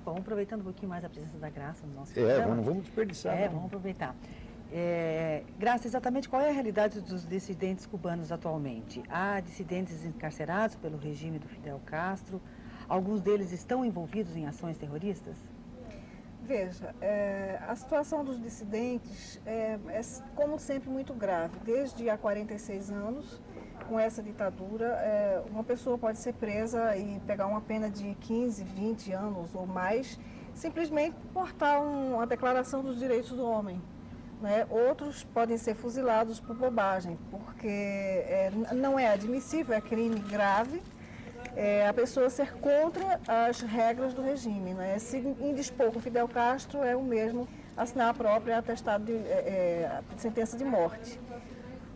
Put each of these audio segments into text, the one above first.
Bom, aproveitando um pouquinho mais a presença da Graça no nosso programa. Vamos desperdiçar. Vamos aproveitar. Graça, exatamente qual é a realidade dos dissidentes cubanos atualmente? Há dissidentes encarcerados pelo regime do Fidel Castro? Alguns deles estão envolvidos em ações terroristas? Veja, a situação dos dissidentes é, como sempre, muito grave. Desde há 46 anos, com essa ditadura, uma pessoa pode ser presa e pegar uma pena de 15, 20 anos ou mais, simplesmente por portar uma declaração dos direitos do homem. Né? Outros podem ser fuzilados por bobagem, porque não é admissível, é crime grave, a pessoa ser contra as regras do regime. Né? Se indispor com Fidel Castro é o mesmo assinar a própria atestado de sentença de morte.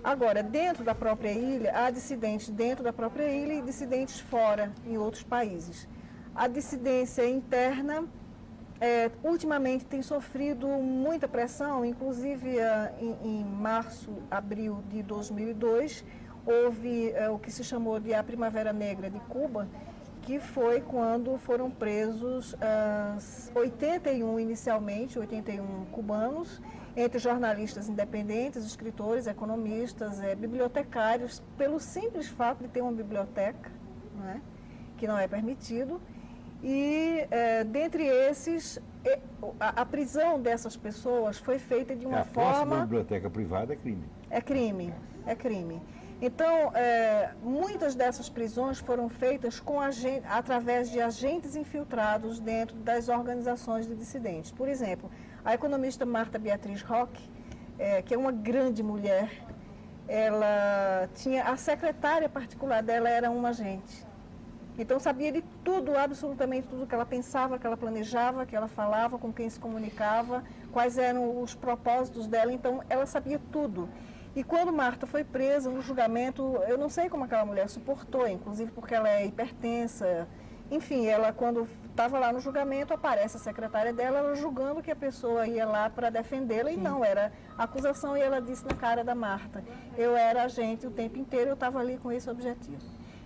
Agora, dentro da própria ilha, há dissidentes dentro da própria ilha e dissidentes fora, em outros países. A dissidência interna, ultimamente, tem sofrido muita pressão, inclusive em março, abril de 2002, houve o que se chamou de a Primavera Negra de Cuba, que foi quando foram presos 81 cubanos, entre jornalistas independentes, escritores, economistas, bibliotecários, pelo simples fato de ter uma biblioteca, né, que não é permitido. E, dentre esses, a prisão dessas pessoas foi feita de uma forma... A biblioteca privada é crime. É crime, é crime. Então, muitas dessas prisões foram feitas através de agentes infiltrados dentro das organizações de dissidentes. Por exemplo, a economista Marta Beatriz Roque, que é uma grande mulher, a secretária particular dela era uma agente. Então, sabia de tudo, absolutamente tudo que ela pensava, que ela planejava, que ela falava, com quem se comunicava, quais eram os propósitos dela. Então, ela sabia tudo. E quando Marta foi presa, no julgamento, eu não sei como aquela mulher suportou, inclusive porque ela é hipertensa. Enfim, ela, quando estava lá no julgamento, aparece a secretária dela, ela julgando que a pessoa ia lá para defendê-la, e não, era acusação, e ela disse na cara da Marta: eu era agente o tempo inteiro, eu estava ali com esse objetivo.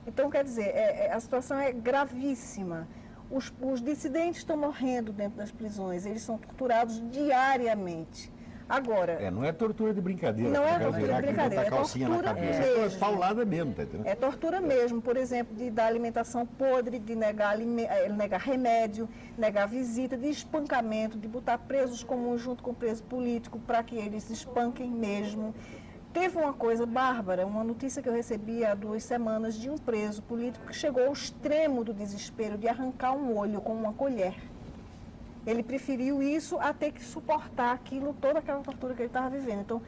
Então, quer dizer, a situação é gravíssima. Os dissidentes estão morrendo dentro das prisões, eles são torturados diariamente. Agora... não é tortura de brincadeira. Não é tortura de brincadeira, é tortura mesmo. É paulada mesmo, tá entendendo? É tortura mesmo, por exemplo, de dar alimentação podre, de negar remédio, negar visita, de espancamento, de botar presos comuns junto com preso político para que eles espanquem mesmo. Teve uma coisa bárbara, uma notícia que eu recebi há 2 semanas de um preso político que chegou ao extremo do desespero de arrancar um olho com uma colher. Ele preferiu isso a ter que suportar aquilo, toda aquela tortura que ele estava vivendo. Então,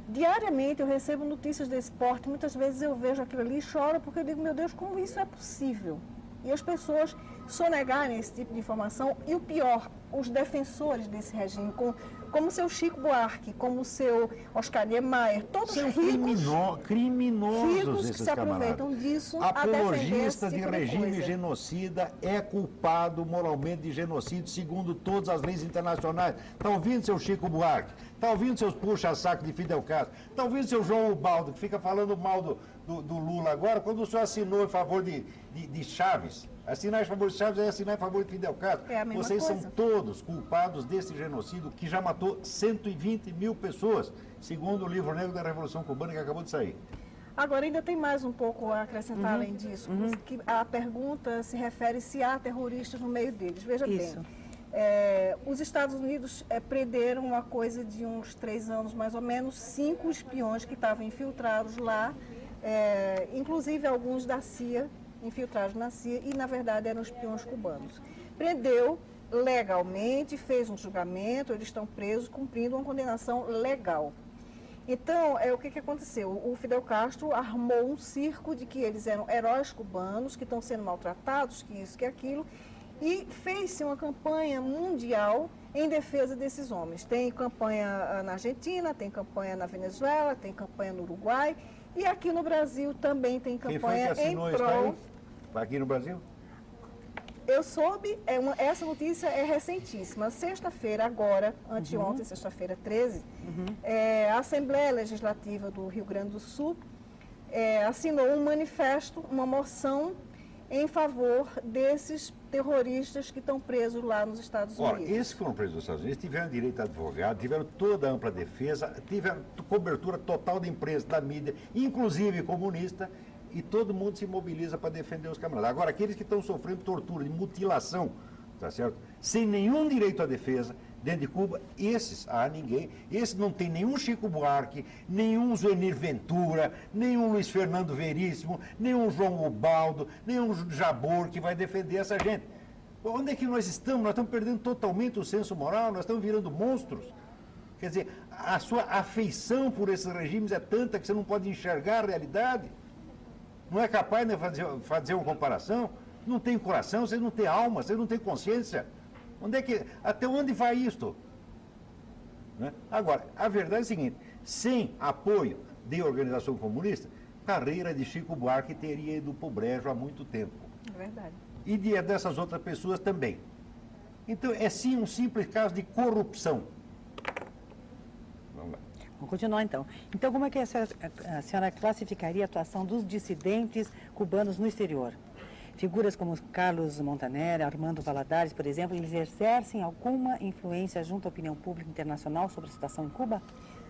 diariamente eu recebo notícias desse porte, muitas vezes eu vejo aquilo ali e choro, porque eu digo, meu Deus, como isso é possível? E as pessoas sonegarem esse tipo de informação, e o pior, os defensores desse regime, como o seu Chico Buarque, como o seu Oscar Niemeyer, todos ricos, criminosos que se aproveitam disso apologista a defender esse tipo de regime coisa. genocida é culpado moralmente de genocídio segundo todas as leis internacionais. Está ouvindo, seu Chico Buarque? Está ouvindo seus puxa-saco de Fidel Castro? Está ouvindo seu João Ubaldo, que fica falando mal do Lula agora, quando o senhor assinou em favor de Chaves? Assinar em favor de Chaves é assinar em favor de Fidel Castro. É a mesma Vocês coisa. são todos culpados desse genocídio que já matou 120 mil pessoas, segundo o livro negro da Revolução Cubana que acabou de sair. Agora, ainda tem mais um pouco a acrescentar além disso, que a pergunta se refere se há terroristas no meio deles. Veja bem, os Estados Unidos prenderam uma coisa de uns 3 anos, mais ou menos, 5 espiões que estavam infiltrados lá, inclusive alguns da CIA, infiltrados na CIA, e na verdade eram espiões cubanos. Prendeu legalmente, fez um julgamento, eles estão presos cumprindo uma condenação legal. Então, o que aconteceu? O Fidel Castro armou um circo de que eles eram heróis cubanos, que estão sendo maltratados, que isso, que aquilo, e fez-se uma campanha mundial em defesa desses homens. Tem campanha na Argentina, tem campanha na Venezuela, tem campanha no Uruguai, e aqui no Brasil também tem campanha em prol... Aqui no Brasil? Eu soube, essa notícia é recentíssima. Sexta-feira, agora, anteontem, sexta-feira 13, a Assembleia Legislativa do Rio Grande do Sul assinou um manifesto, uma moção, em favor desses terroristas que estão presos lá nos Estados Unidos. Ora, esses que foram presos nos Estados Unidos tiveram direito a advogado, tiveram toda a ampla defesa, tiveram cobertura total da imprensa, da mídia, inclusive comunista, e todo mundo se mobiliza para defender os camaradas. Agora, aqueles que estão sofrendo tortura e mutilação, tá certo? Sem nenhum direito à defesa, dentro de Cuba, esses, esses não tem nenhum Chico Buarque, nenhum Zuenir Ventura, nenhum Luiz Fernando Veríssimo, nenhum João Ubaldo, nenhum Jabor que vai defender essa gente. Onde é que nós estamos? Nós estamos perdendo totalmente o senso moral, nós estamos virando monstros. Quer dizer, a sua afeição por esses regimes é tanta que você não pode enxergar a realidade. Não é capaz de fazer uma comparação? Não tem coração, você não tem alma, você não tem consciência. Até onde vai isto? Né? Agora, a verdade é a seguinte, sem apoio de organização comunista, a carreira de Chico Buarque teria ido para o brejo há muito tempo. É verdade. E dessas outras pessoas também. Então, é sim um simples caso de corrupção. Vamos lá. Vamos continuar então. Então, como é que a senhora classificaria a atuação dos dissidentes cubanos no exterior? Figuras como Carlos Montaner, Armando Valladares, por exemplo, eles exercem alguma influência junto à opinião pública internacional sobre a situação em Cuba?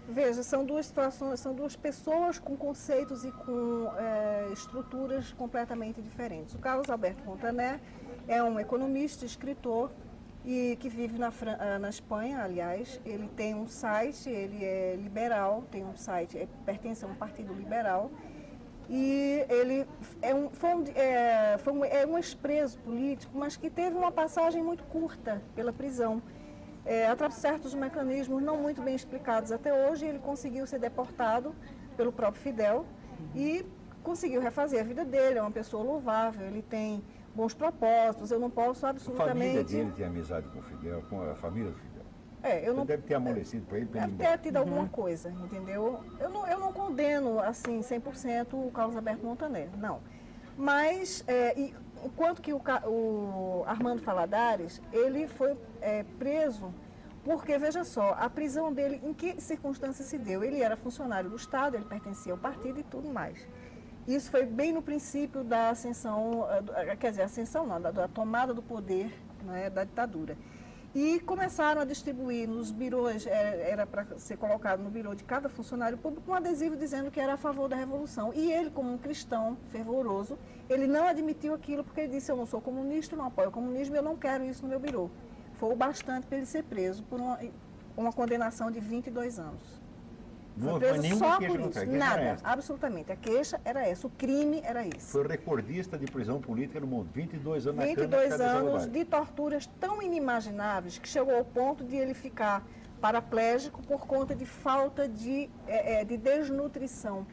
Veja, são duas situações, são duas pessoas com conceitos e com estruturas completamente diferentes. O Carlos Alberto Montaner é um economista, escritor, e que vive na Espanha, aliás. Ele tem um site, ele é liberal, tem um site, pertence a um partido liberal. E ele é um ex-preso político, mas que teve uma passagem muito curta pela prisão. Através de certos mecanismos não muito bem explicados até hoje, ele conseguiu ser deportado pelo próprio Fidel e conseguiu refazer a vida dele. É uma pessoa louvável, ele tem bons propósitos, eu não posso absolutamente... A família dele tem amizade com o Fidel, com a família do Fidel. Eu não... deve ter amolecido para ele. Deve ter tido alguma coisa, entendeu? Eu não condeno, assim, 100% o Carlos Alberto Montaner, não. Mas, enquanto que o Armando Valladares, ele foi preso porque, veja só, a prisão dele, em que circunstâncias se deu? Ele era funcionário do Estado, ele pertencia ao partido e tudo mais. Isso foi bem no princípio da ascensão, da tomada do poder, né, da ditadura. E começaram a distribuir nos birôs, era para ser colocado no birô de cada funcionário público um adesivo dizendo que era a favor da Revolução. E ele, como um cristão fervoroso, ele não admitiu aquilo porque ele disse: eu não sou comunista, não apoio o comunismo, eu não quero isso no meu birô. Foi o bastante para ele ser preso por uma condenação de 22 anos. Não foi preso só por isso, isso, nada, absolutamente. A queixa era essa, o crime era esse. Foi recordista de prisão política no mundo, 22 anos na cana. 22 anos de torturas tão inimagináveis que chegou ao ponto de ele ficar paraplégico por conta de falta de desnutrição.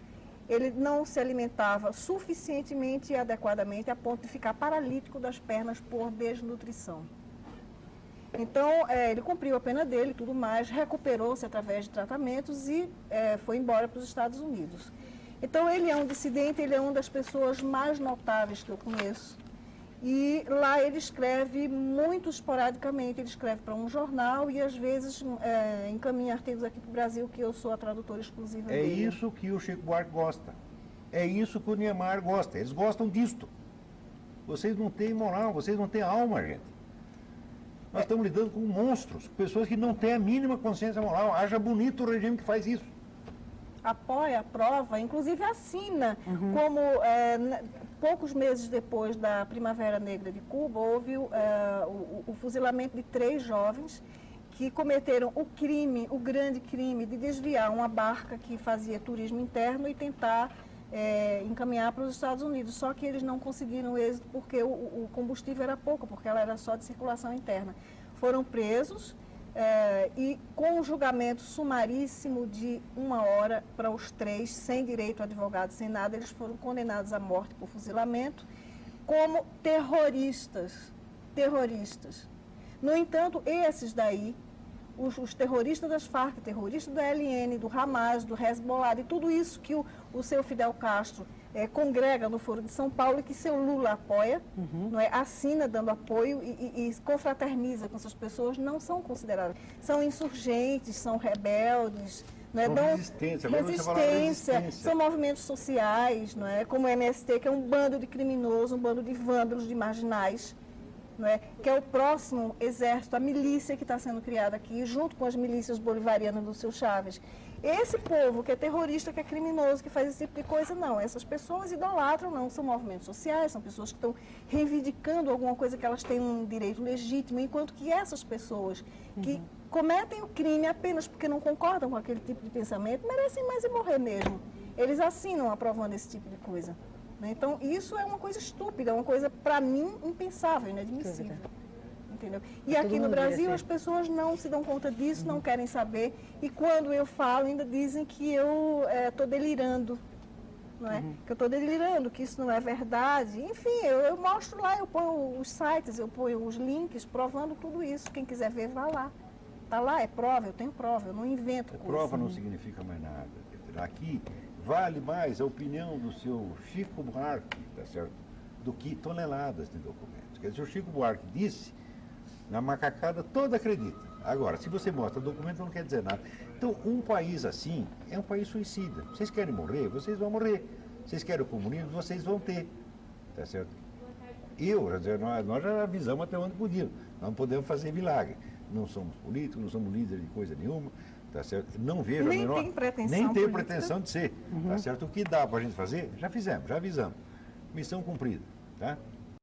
Ele não se alimentava suficientemente e adequadamente a ponto de ficar paralítico das pernas por desnutrição. Então, ele cumpriu a pena dele e tudo mais, recuperou-se através de tratamentos e foi embora para os Estados Unidos. Então, ele é um dissidente, ele é uma das pessoas mais notáveis que eu conheço. E lá ele escreve muito esporadicamente, ele escreve para um jornal e às vezes encaminha artigos aqui para o Brasil, que eu sou a tradutora exclusiva dele. É isso que o Chico Buarque gosta. É isso que o Niemeyer gosta. Eles gostam disto. Vocês não têm moral, vocês não têm alma, gente. Nós estamos lidando com monstros, pessoas que não têm a mínima consciência moral. Acha bonito o regime que faz isso. Apoia, aprova, inclusive assina, como poucos meses depois da Primavera Negra de Cuba, houve o fuzilamento de 3 jovens que cometeram o grande crime de desviar uma barca que fazia turismo interno e tentar encaminhar para os Estados Unidos. Só que eles não conseguiram êxito porque o combustível era pouco, porque ela era só de circulação interna. Foram presos e com um julgamento sumaríssimo de 1 hora para os 3, sem direito a advogado, sem nada, eles foram condenados à morte por fuzilamento como terroristas. No entanto, esses daí, os terroristas das Farc, terroristas do ELN, do Hamas, do Hezbollah, e tudo isso que o seu Fidel Castro congrega no Foro de São Paulo e que seu Lula apoia, não é, assina dando apoio e confraterniza com essas pessoas, não são consideradas. São insurgentes, são rebeldes, Não é? São resistência, agora você fala resistência. São movimentos sociais, não é? Como o MST, que é um bando de criminosos, um bando de vândalos, de marginais, não é? Que é o próximo exército, a milícia que está sendo criada aqui, junto com as milícias bolivarianas do seu Chaves. Esse povo que é terrorista, que é criminoso, que faz esse tipo de coisa, não. Essas pessoas idolatram, não. São movimentos sociais, são pessoas que estão reivindicando alguma coisa que elas têm um direito legítimo, enquanto que essas pessoas que cometem o crime apenas porque não concordam com aquele tipo de pensamento, merecem mais e morrer mesmo. Eles assinam aprovando esse tipo de coisa. Né? Então, isso é uma coisa estúpida, uma coisa, para mim, impensável, inadmissível. Entendeu? E aqui no Brasil as pessoas não se dão conta disso, não querem saber. E quando eu falo, ainda dizem que eu estou delirando. Não é? Que eu estou delirando, que isso não é verdade. Enfim, eu mostro lá, eu ponho os sites, eu ponho os links provando tudo isso. Quem quiser ver, vá lá. Está lá, é prova, eu tenho prova, eu não invento coisa. Prova não significa mais nada. Aqui vale mais a opinião do seu Chico Buarque, tá certo? Do que toneladas de documentos. Quer dizer, o Chico Buarque disse, na macacada toda acredita. Agora, se você mostra documento, não quer dizer nada. Então, um país assim é um país suicida. Vocês querem morrer? Vocês vão morrer. Vocês querem o comunismo? Vocês vão ter. Tá certo? Nós já avisamos até onde podíamos. Nós não podemos fazer milagre. Não somos políticos, não somos líderes de coisa nenhuma. Tá certo? Não vejo nem a menor... tem pretensão nem tem política. pretensão de ser. Tá certo? O que dá para a gente fazer, já fizemos, já avisamos. Missão cumprida. Tá?